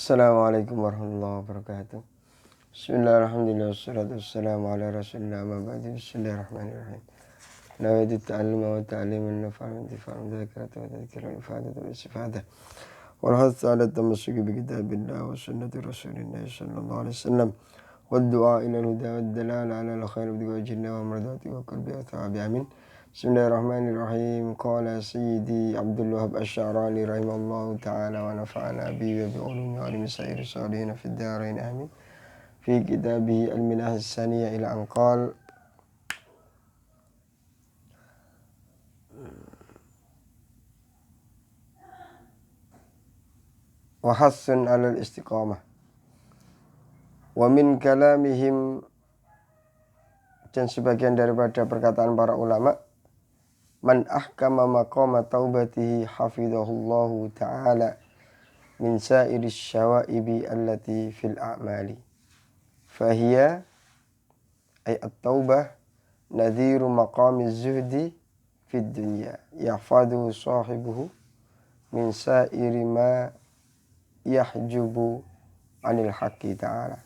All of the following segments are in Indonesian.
Assalamualaikum warahmatullahi wabarakatuh. Bismillahirrahmanirrahim. Wassalatu wassalamu ala rasulillah ma ba'du. Bismillahirrahmanirrahim. Nawaitu ta'alluma wa ta'liman nafa'an intifa'an dzakiratan wa tadhkiran ifadatan wa istifadah. Wal hasu ala tamassuki bi kitabillah wa sunnati rasulillah sallallahu alaihi wasallam. Wad du'a ila al-huda wad dalala ala al-khair bi wajhina wa mardati wa qalbi wa thawabi amin. Bismillahirrahmanirrahim. Qala Sayyidi Abdul Wahab Asy-Sya'rani rahimallahu ta'ala wa nafa'ana bihi wa bi ulumi wa ilmi sayyidi salihin fid dharain amin. Fi kitabihi al-minah as-saniyah ila an qala wa hassun 'ala al-istiqamah. Wa min kalamihim, dan sebagian daripada perkataan para ulama, man ahkama maqama taubatihi hafidhahullahu ta'ala min sa'iris syawaibi allati fil a'mali fahiya ay at-taubah nadhiru maqamiz zuhdi fid dunya yahfadhu sahibuhu min sa'iri ma yahjubu anil haqqi ta'ala.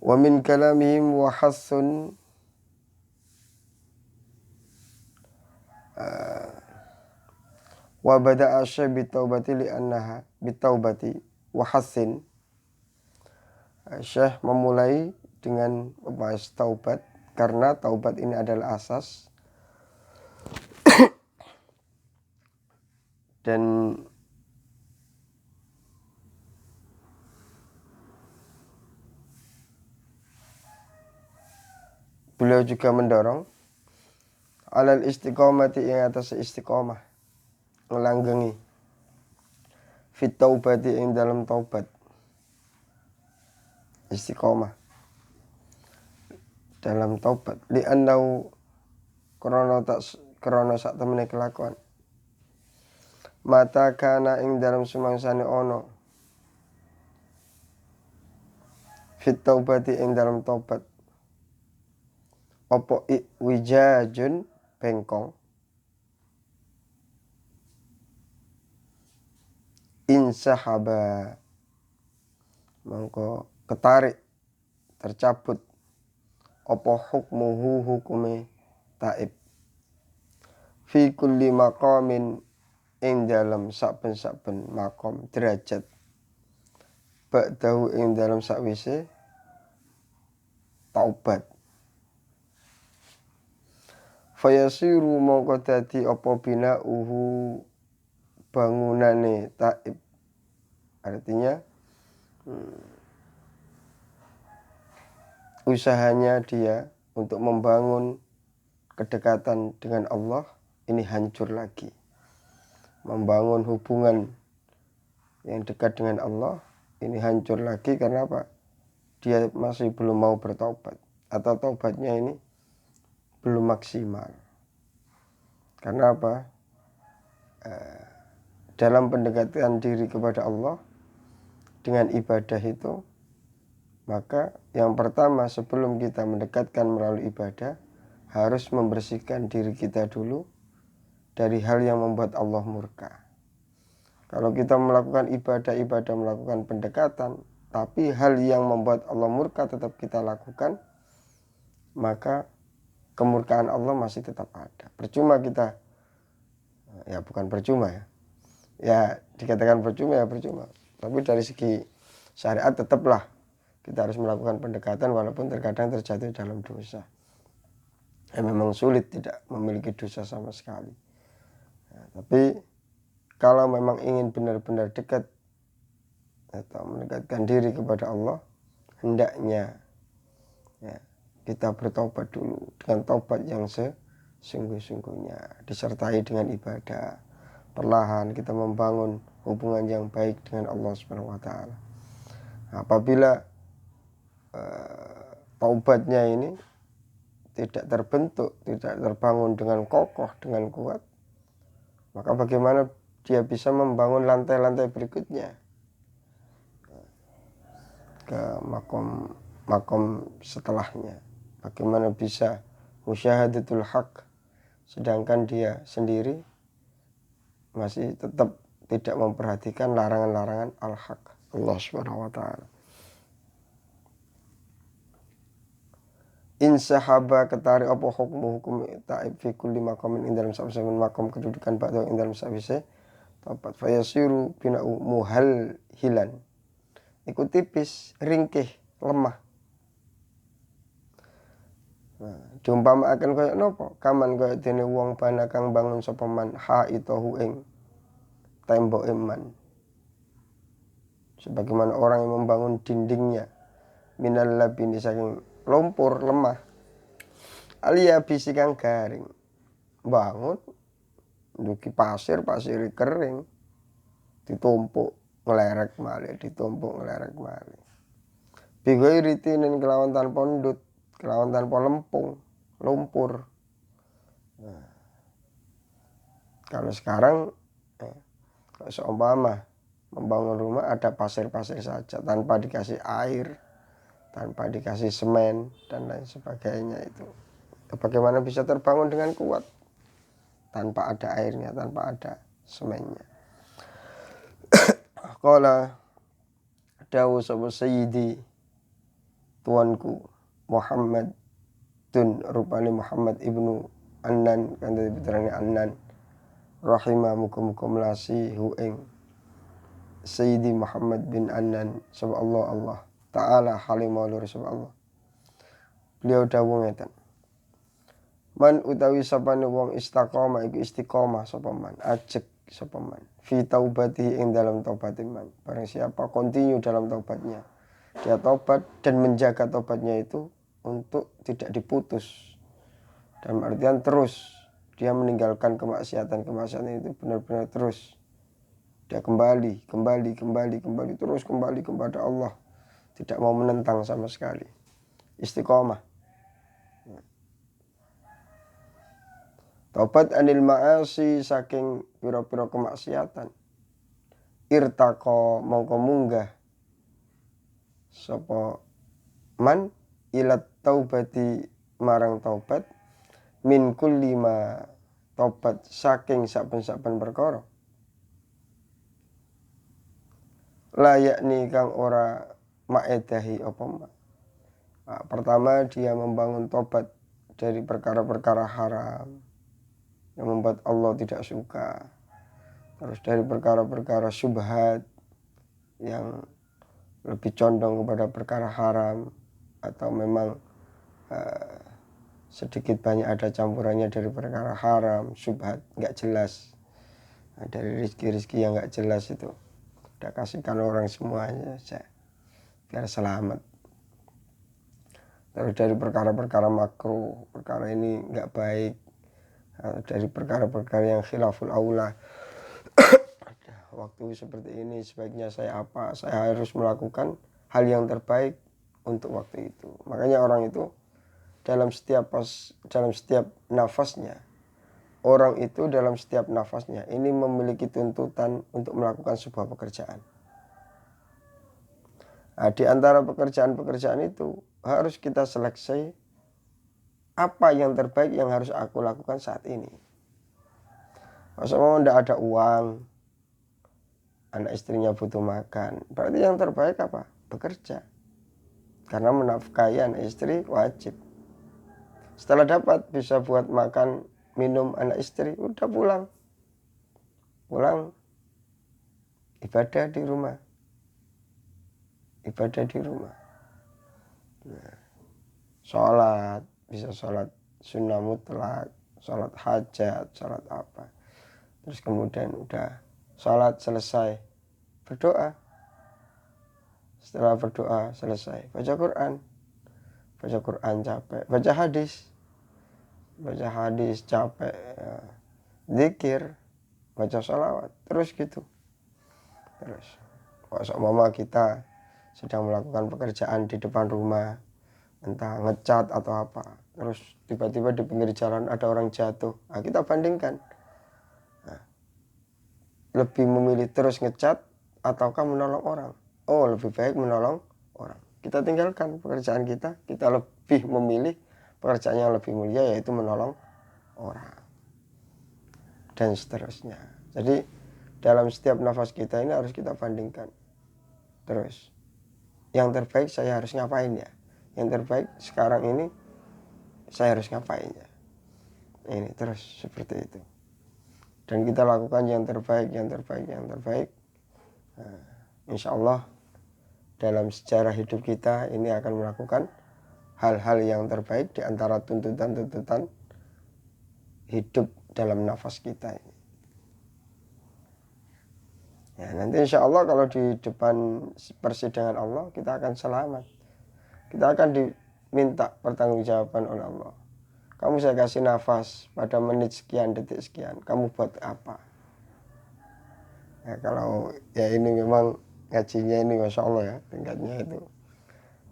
Wa min kalamihim wa hassun wa bada'a syai' bitaubati li'annaha bitaubati wa hassin. Syekh memulai dengan membahas taubat karena taubat ini adalah asas dan beliau juga mendorong alal istiqomati, yang atas istiqomah, melanggengi fit taubati, yang dalam taubat, istiqomah dalam taubat li'annau krono sak temene kelakuan mata kana ing dalam sumangsane ono fit taubati, ing dalam taubat opo wijajun bengkong insahaba mongko ketarik tercabut opo hukmuhu, hukume taib fi kulli maqamin, ing dalam saben-saben makom derajat ba'dahu, ing dalam sakwise taubat fayasiru mongko dadi apa binauhu, bangunane taib. Artinya usahanya dia untuk membangun kedekatan dengan Allah ini hancur lagi. Membangun hubungan yang dekat dengan Allah ini hancur lagi. Karena apa? Dia masih belum mau bertaubat, atau taubatnya ini belum maksimal. Karena apa? Dalam pendekatan diri kepada Allah dengan ibadah itu, maka yang pertama sebelum kita mendekatkan melalui ibadah, harus membersihkan diri kita dulu dari hal yang membuat Allah murka. Kalau kita melakukan ibadah, melakukan pendekatan, tapi hal yang membuat Allah murka tetap kita lakukan, maka kemurkaan Allah masih tetap ada. Percuma kita, ya bukan percuma ya, ya dikatakan percuma ya percuma. Tapi dari segi syariat tetaplah kita harus melakukan pendekatan walaupun terkadang terjatuh dalam dosa. Ya, memang sulit tidak memiliki dosa sama sekali. Ya, tapi kalau memang ingin benar-benar dekat atau mendekatkan diri kepada Allah, hendaknya ya, kita bertaubat dulu dengan taubat yang sesungguh-sungguhnya, disertai dengan ibadah. Perlahan kita membangun hubungan yang baik dengan Allah Subhanahu wa taala. Apabila taubatnya ini tidak terbentuk, tidak terbangun dengan kokoh, dengan kuat, maka bagaimana dia bisa membangun lantai-lantai berikutnya ke makom setelahnya? Bagaimana bisa musyahadatul haq sedangkan dia sendiri masih tetap tidak memperhatikan larangan-larangan al-haq Allah Subhanahu wa taala. Insahaba ketarik apa hukum ta'ib fi kulli maqamin ing dalam saben makom kedudukan ba'da ing dalam sawise tobat fayasiru bina'u muhal hilan iku tipis ringkih lemah. Nah, diumpamaken kaya napa kaman kaya dene wong bana kang bangun sapa man haitahu ing tembok iman, sebagaimana orang yang membangun dindingnya minal labini saking lumpur lemah alia bisi kang garing bangun duki pasir kering ditumpuk ngelerek malih ditumpuk ngelerek malih bigoi ritinin kelawan tanpa ndut kelawan tanpa lempung lumpur. Nah, kalau sekarang kalau seumpama membangun rumah ada pasir-pasir saja tanpa dikasih air, tanpa dikasih semen dan lain sebagainya itu. Bagaimana bisa terbangun dengan kuat tanpa ada airnya, tanpa ada semennya. Qala dawu sapa sayyidi tuanku Muhammad tun rupane Muhammad ibnu Annan kan dari putrane Annan rahimah muka-muka melasi hu ing Sayyidi Muhammad bin Annan sapa Allah Ta'ala halimah lur sapa Allah. Beliau dawuh ngeten. Man utawi sapane wong istiqomah iku istiqomah sapa man, ajeg sapa man. Fi taubatihi ing dalam taubat man. Barang siapa continue dalam taubatnya. Dia taubat dan menjaga taubatnya itu untuk tidak diputus. Dalam artian terus dia meninggalkan kemaksiatan itu benar-benar terus. Dia kembali terus kembali kepada Allah. Tidak mau menentang sama sekali. Istiqomah. Taubat anil ma'asi saking pira-pira kemaksiatan. Irtaqo mongko munggah sapa man ilat taubati marang taubat min kulli ma taubat saking saben-saben perkara layakni kang ora maedahi apa ma. Nah, pertama dia membangun taubat dari perkara-perkara haram yang membuat Allah tidak suka, terus dari perkara-perkara syubhat yang lebih condong kepada perkara haram atau memang sedikit banyak ada campurannya dari perkara haram, syubhat, nggak jelas. Nah, dari rizki-rizki yang nggak jelas itu udah kasihkan orang semuanya saja biar selamat. Terus dari perkara-perkara makruh, perkara ini nggak baik, dari perkara-perkara yang khilaful aula. Waktu seperti ini sebaiknya saya harus melakukan hal yang terbaik untuk waktu itu. Makanya orang itu dalam setiap nafasnya, orang itu dalam setiap nafasnya ini memiliki tuntutan untuk melakukan sebuah pekerjaan. Nah, di antara pekerjaan-pekerjaan itu harus kita seleksi apa yang terbaik yang harus aku lakukan saat ini. Maksudnya tidak ada uang, anak istrinya butuh makan, berarti yang terbaik apa? Bekerja. Karena menafkahi anak istri wajib. Setelah dapat bisa buat makan, minum anak istri, udah pulang. Pulang, ibadah di rumah. Nah, sholat, bisa sholat sunnah mutlak, sholat hajat, sholat apa. Terus kemudian udah sholat selesai, berdoa. Setelah berdoa selesai, baca Quran capek, baca hadis capek, ya. Zikir, baca sholawat, terus gitu. Terus, kalau mama kita sedang melakukan pekerjaan di depan rumah, entah ngecat atau apa, terus tiba-tiba di pinggir jalan ada orang jatuh, nah, kita bandingkan, nah, lebih memilih terus ngecat ataukah menolong orang? Oh, lebih baik menolong orang. Kita tinggalkan pekerjaan kita lebih memilih pekerjaan yang lebih mulia, yaitu menolong orang. Dan seterusnya. Jadi dalam setiap nafas kita ini harus kita bandingkan. Terus, yang terbaik saya harus ngapain ya? Yang terbaik sekarang ini saya harus ngapain ya? Ini terus seperti itu. Dan kita lakukan yang terbaik. Nah, insya Allah dalam sejarah hidup kita ini akan melakukan hal-hal yang terbaik di antara tuntutan-tuntutan hidup dalam nafas kita ini. Ya, nanti insya Allah kalau di depan persidangan Allah kita akan selamat. Kita akan diminta pertanggungjawaban oleh Allah. Kamu saya kasih nafas pada menit sekian, detik sekian. Kamu buat apa? Ya, kalau ya ini memang ngajinya ini Masya Allah ya, tingkatnya itu.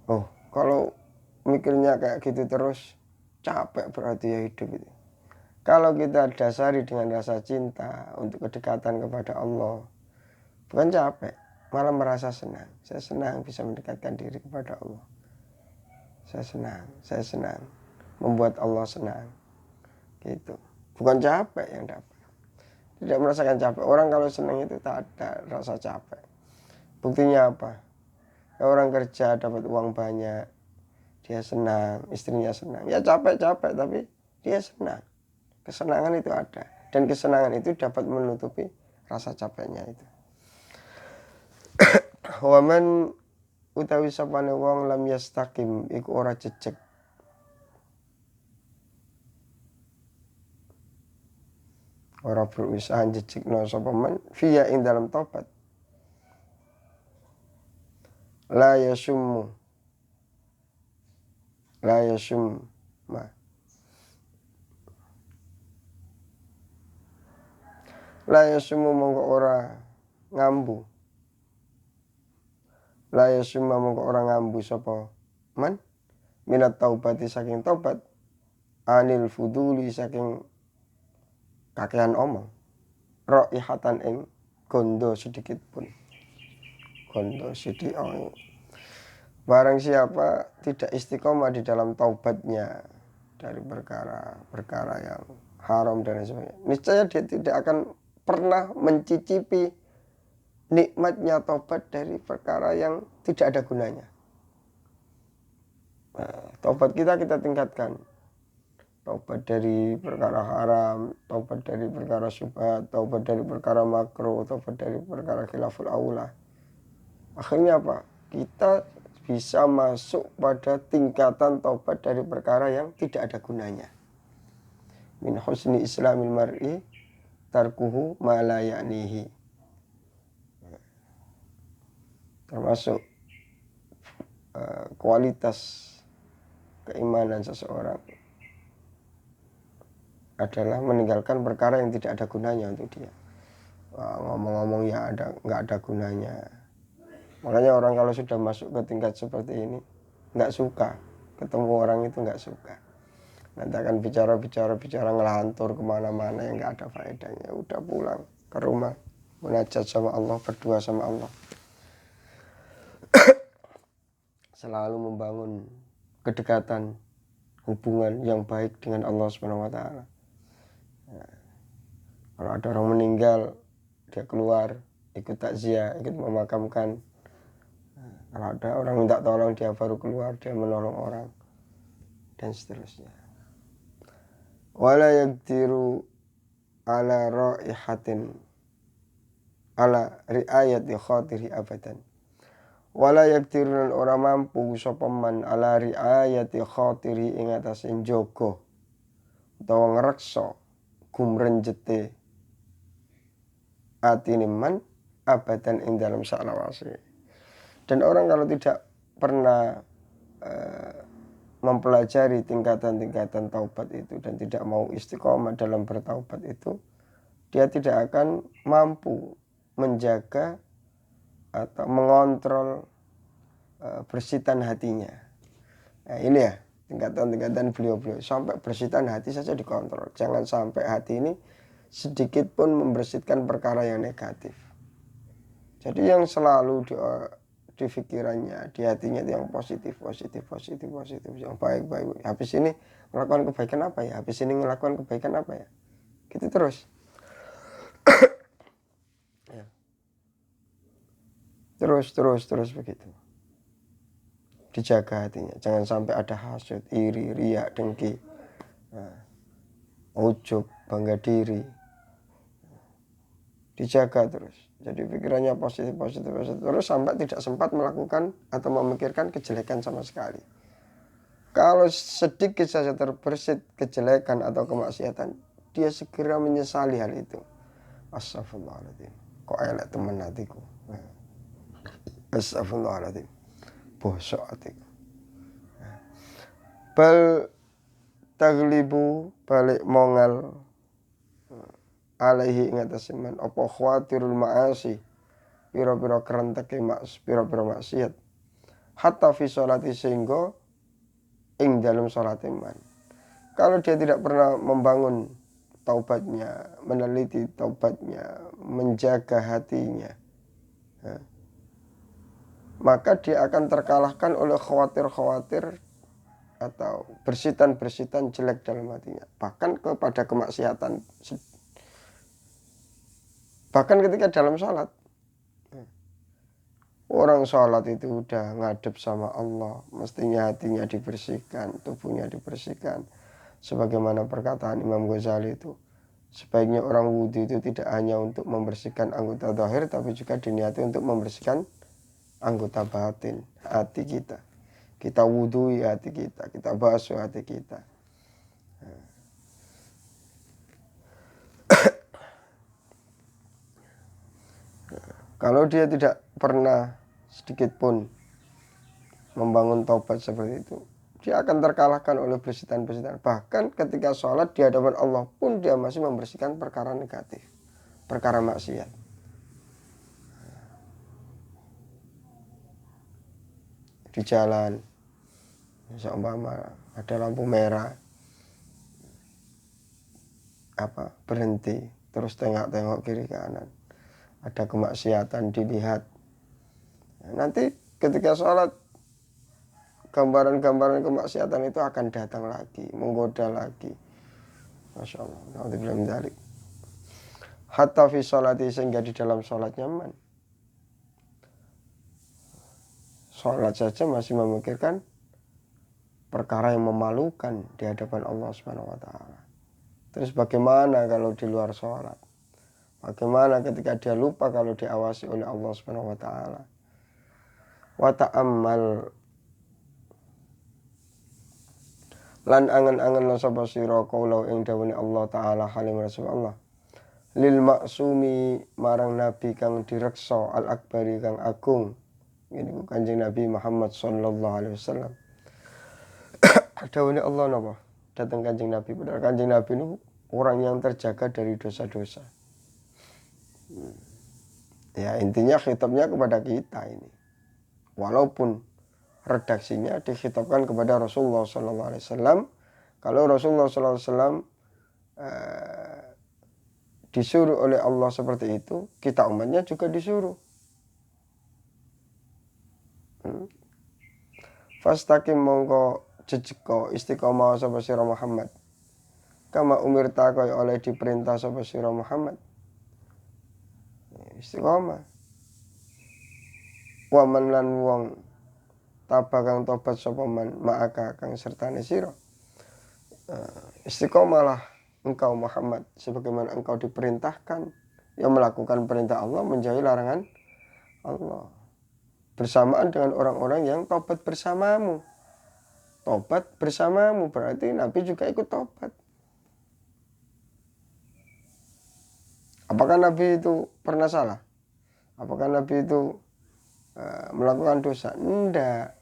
Oh, kalau mikirnya kayak gitu terus, capek berarti ya hidup itu. Kalau kita dasari dengan rasa cinta untuk kedekatan kepada Allah, bukan capek, malah merasa senang. Saya senang bisa mendekatkan diri kepada Allah. Saya senang membuat Allah senang. Gitu. Bukan capek yang dapat. Tidak merasakan capek. Orang kalau senang itu tak ada rasa capek. Buktinya apa? Orang kerja dapat uang banyak, dia senang, istrinya senang. Ya capek-capek tapi dia senang. Kesenangan itu ada. Dan kesenangan itu dapat menutupi rasa capeknya itu. Waman utawi sapane wong lam yastaqim iku ora jejeg. Ora berusaha jejegno sapa men fiya ing dalam taubat. La yasum mongko ora ngambu. La yasumma mongko ora ngambu sapa man minat taubati saking taubat, anil fuduli saking kakean omong, raihatan ing gondo sedikit pun. Gondo sidik barang siapa tidak istiqomah di dalam taubatnya dari perkara yang haram dan sebagainya, niscaya dia tidak akan pernah mencicipi nikmatnya taubat dari perkara yang tidak ada gunanya. Nah, taubat kita tingkatkan. Taubat dari perkara haram, taubat dari perkara syubhat, taubat dari perkara makruh, taubat dari perkara khilaful aula. Akhirnya apa? Kita bisa masuk pada tingkatan taubat dari perkara yang tidak ada gunanya. Min husni islamil mar'i tarkuhu ma la ya'nihi. Termasuk kualitas keimanan seseorang adalah meninggalkan perkara yang tidak ada gunanya untuk dia. Ngomong-ngomong ya nggak ada gunanya. Makanya orang kalau sudah masuk ke tingkat seperti ini nggak suka ketemu orang itu, nggak suka. Nanti akan bicara ngelantur kemana-mana yang nggak ada faedahnya. Udah pulang ke rumah munajat sama Allah, berdua sama Allah. Selalu membangun kedekatan, hubungan yang baik dengan Allah Subhanahu wa taala. Nah, kalau ada orang meninggal, dia keluar ikut takziah, ikut memakamkan. Nah, kalau ada orang minta tolong, dia baru keluar, dia menolong orang dan seterusnya. Wala yaqdiru ala raihatin ala riayati khatiri abadan. Wala yaktirun ora mampu sapa man ala riayati khatiri ing atase njaga utawa ngreksa gumrenjete atine man abadan ing dalam salawase. Dan orang kalau tidak pernah mempelajari tingkatan-tingkatan taubat itu dan tidak mau istiqomah dalam bertaubat itu, dia tidak akan mampu menjaga atau mengontrol bersitan hatinya. Nah, ini ya tingkatan-tingkatan beliau-beliau. Sampai bersitan hati saja dikontrol. Jangan sampai hati ini sedikit pun membersihkan perkara yang negatif. Jadi yang selalu di pikirannya, di hatinya itu yang positif, yang baik. Habis ini melakukan kebaikan apa ya? Habis ini melakukan kebaikan apa ya? Gitu terus. Terus begitu. Dijaga hatinya, jangan sampai ada hasud, iri, riak, dengki, ujub, bangga diri. Dijaga terus. Jadi pikirannya positif terus sampai tidak sempat melakukan atau memikirkan kejelekan sama sekali. Kalau sedikit saja terbersit kejelekan atau kemaksiatan, dia segera menyesali hal itu. Astagfirullahaladzim, kok elek teman hatiku. Astagfirullahaladzim, bosok hatiku. Bal taglibu balik mongal alaihi ingatasi man apa khawatirul ma'asi pira-pira kerenteke pira-pira maksiat hatta fi sholati sehingga ing dalam sholat man. Kalau dia tidak pernah membangun taubatnya, meneliti taubatnya, menjaga hatinya, maka dia akan terkalahkan oleh khawatir atau bersitan jelek dalam hatinya, bahkan kepada kemaksiatan. Bahkan ketika dalam sholat, orang sholat itu udah ngadep sama Allah, mestinya hatinya dibersihkan, tubuhnya dibersihkan. Sebagaimana perkataan Imam Ghazali itu, sebaiknya orang wudhu itu tidak hanya untuk membersihkan anggota zahir, tapi juga diniati untuk membersihkan anggota batin, hati kita. Kita wudhui hati kita basuh hati kita. Kalau dia tidak pernah sedikit pun membangun taubat seperti itu, dia akan terkalahkan oleh bersitan. Bahkan ketika sholat di hadapan Allah pun dia masih membersihkan perkara negatif, perkara maksiat. Di jalan, seumpama ada lampu merah, berhenti, terus tengok kiri kanan, ada kemaksiatan dilihat. Nanti ketika sholat, gambaran kemaksiatan itu akan datang lagi, menggoda lagi. Masya Allah, naudzubillah min dzalik. Hatta fi sholati, sehingga di dalam sholat nyaman. Sholat saja masih memikirkan perkara yang memalukan di hadapan Allah Subhanahu wa taala. Terus bagaimana kalau di luar sholat? Bagaimana ketika dia lupa kalau diawasi oleh Allah Subhanahu wa taala? Wa ta'ammal lan angen-angen la sapa sira qaula ing dawuhe Allah taala halim Rasulullah lil maksumi marang nabi kang direksa al akbari kang agung. Ini Kanjeng Nabi Muhammad sallallahu alaihi wasallam. Dawuhe Allah napa? Datang Kanjeng Nabi. Padahal Kanjeng Nabi itu orang yang terjaga dari dosa-dosa. Ya intinya khitabnya kepada kita ini. Walaupun redaksinya dikhitabkan kepada Rasulullah sallallahu alaihi wasallam. Kalau Rasulullah sallallahu alaihi wasallam disuruh oleh Allah seperti itu, kita umatnya juga disuruh. Fastaqim mongko jejeka istiqomah sapa sira Muhammad. Kama umirta kaya oleh diperintah sapa sira Muhammad. Istiqomah. Wa man lan wong taba kang tobat sapa man ma'aka kang sertane sira. Istiqomahlah engkau Muhammad sebagaimana engkau diperintahkan yang melakukan perintah Allah menjauhi larangan Allah. Bersamaan dengan orang-orang yang tobat bersamamu. Tobat bersamamu berarti Nabi juga ikut tobat. Apakah Nabi itu pernah salah? Apakah Nabi itu melakukan dosa? Enggak.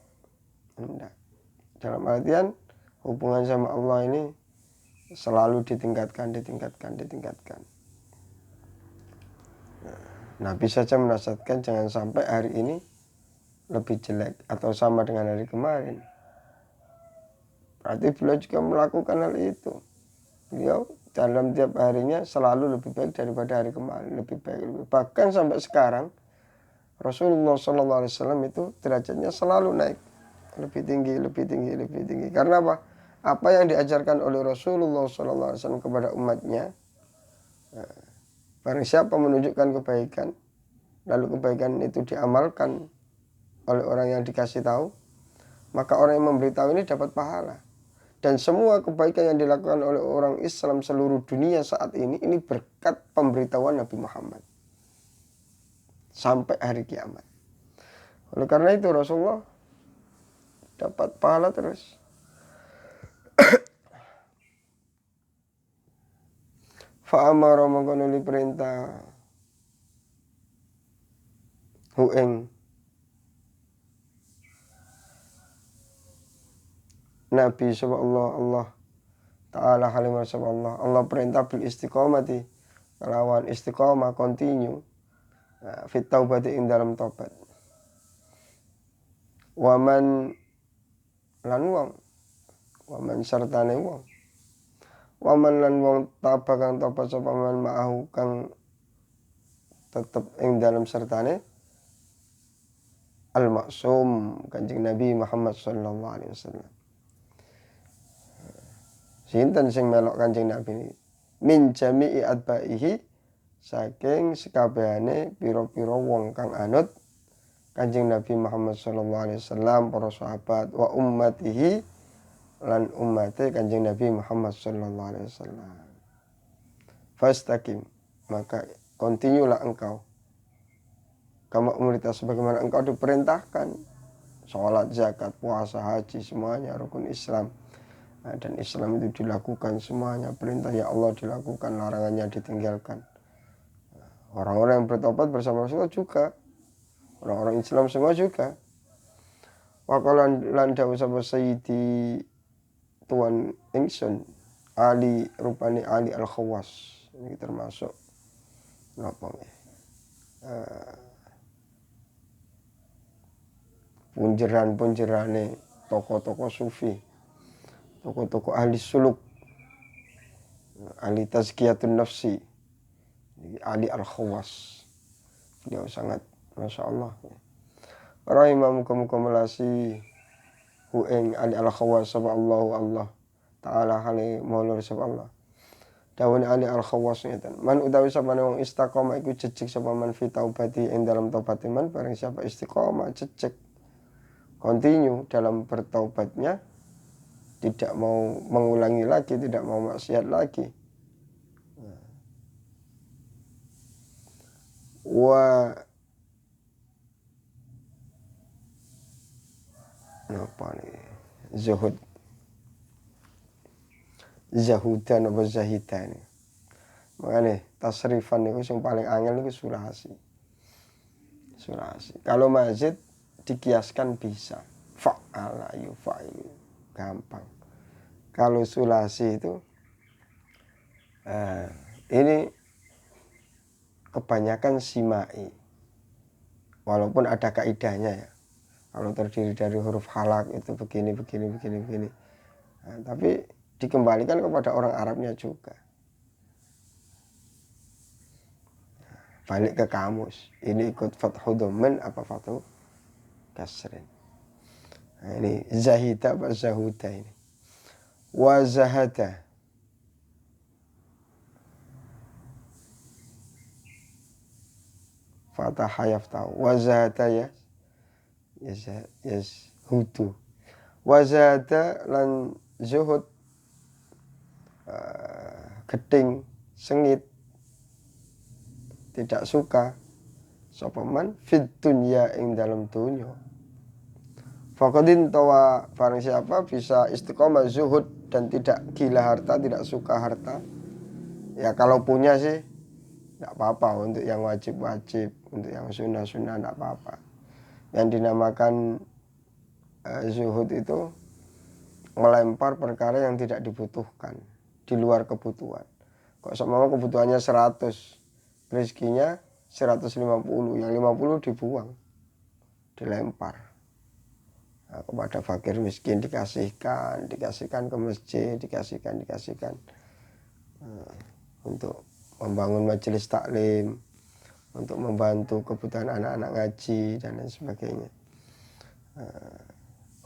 Dalam artian hubungan sama Allah ini selalu ditingkatkan. Nabi saja menasihatkan jangan sampai hari ini lebih jelek atau sama dengan hari kemarin. Berarti beliau juga melakukan hal itu. Beliau dalam tiap harinya selalu lebih baik daripada hari kemarin, lebih baik. Bahkan sampai sekarang Rasulullah SAW itu derajatnya selalu naik, lebih tinggi. Karena apa? Apa yang diajarkan oleh Rasulullah SAW kepada umatnya, barang siapa menunjukkan kebaikan, lalu kebaikan itu diamalkan oleh orang yang dikasih tahu, maka orang yang memberitahu ini dapat pahala. Dan semua kebaikan yang dilakukan oleh orang Islam seluruh dunia saat ini berkat pemberitahuan Nabi Muhammad sampai hari kiamat. Oleh karena itu Rasulullah dapat pahala terus. Fa'amara mengkono perintah hueng Nabi sallallahu Allah Ta'ala halimah sallallahu Allah perintah bil istiqomati kelawan istiqomah continue fit taubati ing dalam tobat. Waman lan wong waman sertane wong waman lan wong tabah kang tobat sapa man ma'ahu kang tetep ing dalam sertane al-maksum Kanjeng Nabi Muhammad sallallahu alaihi wasallam. Sinten sing melok Kanjeng Nabi min jami'i atba'ihi saking sekabehane pira-pira wong kang anut Kanjeng Nabi Muhammad sallallahu alaihi wasallam, para sahabat wa ummatihi lan ummate Kanjeng Nabi Muhammad sallallahu alaihi wasallam. Fastaqim, maka continue lah engkau kama umrita sebagaimana engkau diperintahkan, sholat, zakat, puasa, haji, semuanya rukun Islam. Dan Islam itu dilakukan semuanya, perintah ya Allah dilakukan, larangannya ditinggalkan. Orang-orang yang bertobat bersama Rasulullah juga, orang-orang Islam semua juga. Waqalan lan dawuh sapa Sayyidi Tuan Ingsun Ali rupani Ali Al-Khawas, ini termasuk napa punjeran-punjerane tokoh-tokoh sufi, tokoh-tokoh ahli suluk, ahli tazkiyatun nafsi, Ali Al-Khawas. Beliau sangat Masya Allah. Rahimah muka-muka melasi hu'ing Ali Al-Khawas sapa Allah Ta'ala hali maulur sapa Allah. Dawani Ali Al-Khawas ngeten. Man utawi sapane wong istiqomah iku jejeg sapa man fi taubati ing dalam taubat man, bareng siapa istiqomah jejeg continue dalam bertaubatnya, tidak mau mengulangi lagi, tidak mau maksiat lagi. Wa apa nih? Zuhud. Zahudan apa zahidan. Makanya tasrifan itu yang paling angel itu sulasi. Sulasi. Kalau mazid dikiaskan bisa. Fa'ala yufa'ilu. Gampang. Kalau sulasi itu ini kebanyakan simai. Walaupun ada kaidahnya ya. Kalau terdiri dari huruf halak itu begini. Tapi dikembalikan kepada orang Arabnya juga. Balik ke kamus. Ini ikut fathu dhammin apa fathu kasrin. Nah, ini zahida apa zahuda ini. Wa zahada. Fataha yaftahu. Wa zahada ya. Yes hudu. Wa zahada lan zuhud. Geding, sengit, tidak suka sapa man fid dunya ing dalam dunya. Faqadin tawa barang siapa bisa istiqomah zuhud dan tidak gila harta, tidak suka harta. Ya kalau punya sih enggak apa-apa, untuk yang wajib-wajib, untuk yang sunnah-sunnah enggak apa-apa. Yang dinamakan zuhud itu melempar perkara yang tidak dibutuhkan, di luar kebutuhan. Kok sama kebutuhannya 100, rezekinya 150, yang 50 dibuang, dilempar. Nah, kepada fakir miskin dikasihkan ke masjid, dikasihkan. Untuk membangun majelis taklim, untuk membantu kebutuhan anak-anak ngaji dan lain sebagainya.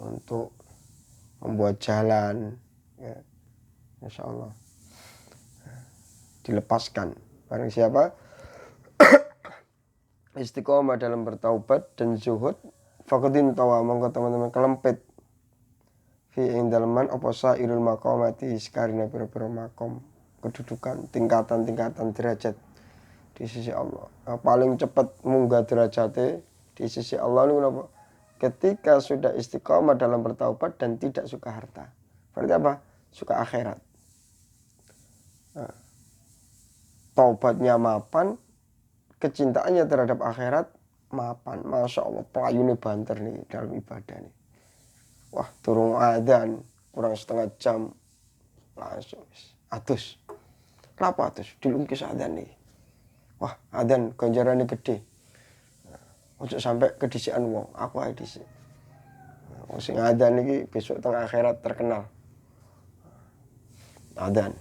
Untuk membuat jalan, ya, Masya Allah. Dilepaskan. Barang siapa istiqomah dalam bertaubat dan zuhud, faqadin tawa mongko teman-teman kelempit fi ing daleman apa sairul maqamati sekarina pira-pira makom, kedudukan, tingkatan-tingkatan derajat di sisi Allah. Nah, paling cepat munggah derajatnya di sisi Allah itu apa? Ketika sudah istiqomah dalam bertaubat dan tidak suka harta. Berarti apa? Suka akhirat. Nah, taubatnya mapan, kecintaannya terhadap akhirat mapan. Masya Allah, pelayune banter nih dalam ibadah nih. Wah, turun adzan kurang setengah jam langsung atus. Kenapa atus? Dilungkis adzan nih. Wah, adzan ganjarannya gede. Ojo sampai kedisian wong, aku ae dhisik. Wong sing adzan iki besok teng akhirat terkenal. Adzan.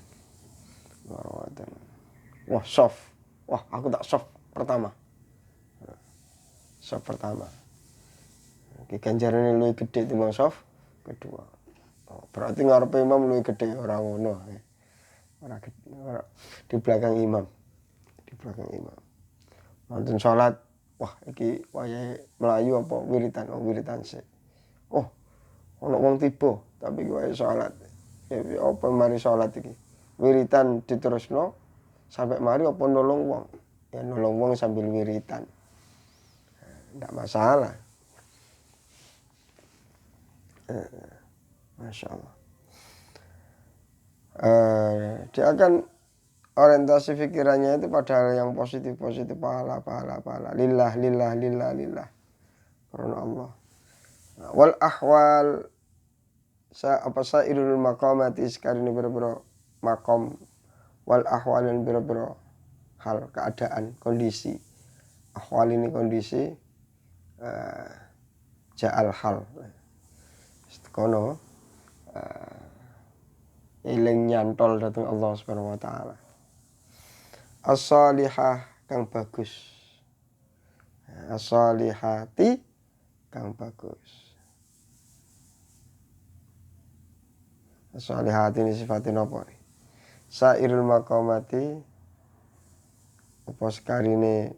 Wah, soft. Wah, aku tak soft pertama. Soft pertama. Iki ganjarane luwih gede timbang soft kedua. Oh, berarti ngarepe imam luwih gede ora ngono. Ora di belakang imam. Di belakang imam. Wonten salat, wah iki wayahe melayu apa wiritan? Oh, wiritan sik. Oh, ana wong tiba, tapi iki wayahe salat. Ya apa mari salat iki? Wiritan diterusno sampai mari apa nolong wong? Ya nolong wong sambil wiritan. Enggak masalah. Masya Allah. Dia akan orientasi pikirannya itu pada hal yang positif-positif, pahala. Lillah. Karena Allah. Wal ahwal sairul maqamati sekarang ini berbeda makom. Wal ahwal dan berbeda hal, keadaan, kondisi. Ahwal ini kondisi, ja'al hal. Kono eling nyantol datang Allah Subhanahu wa taala. As-salihah kang bagus. As-salihati kang bagus. As-salihati ini sifatnya apa? Sairul maqamati apa sekarine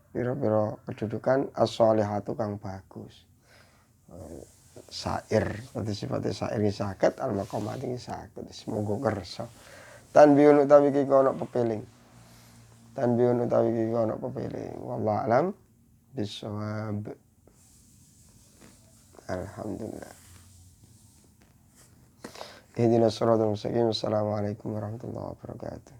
pira-pira kedudukan as-salihatu kang bagus. Sair, berarti sifatnya sair ini sakit, al-maqamat ini sakit, semoga kersa. Tanbihun utawi iki ana pepeling. Tanbihun utawi iki ana pepeling. Wallahu alam bisawab. Alhamdulillah. Ihdinas siratal mustaqim. Assalamualaikum warahmatullahi wabarakatuh.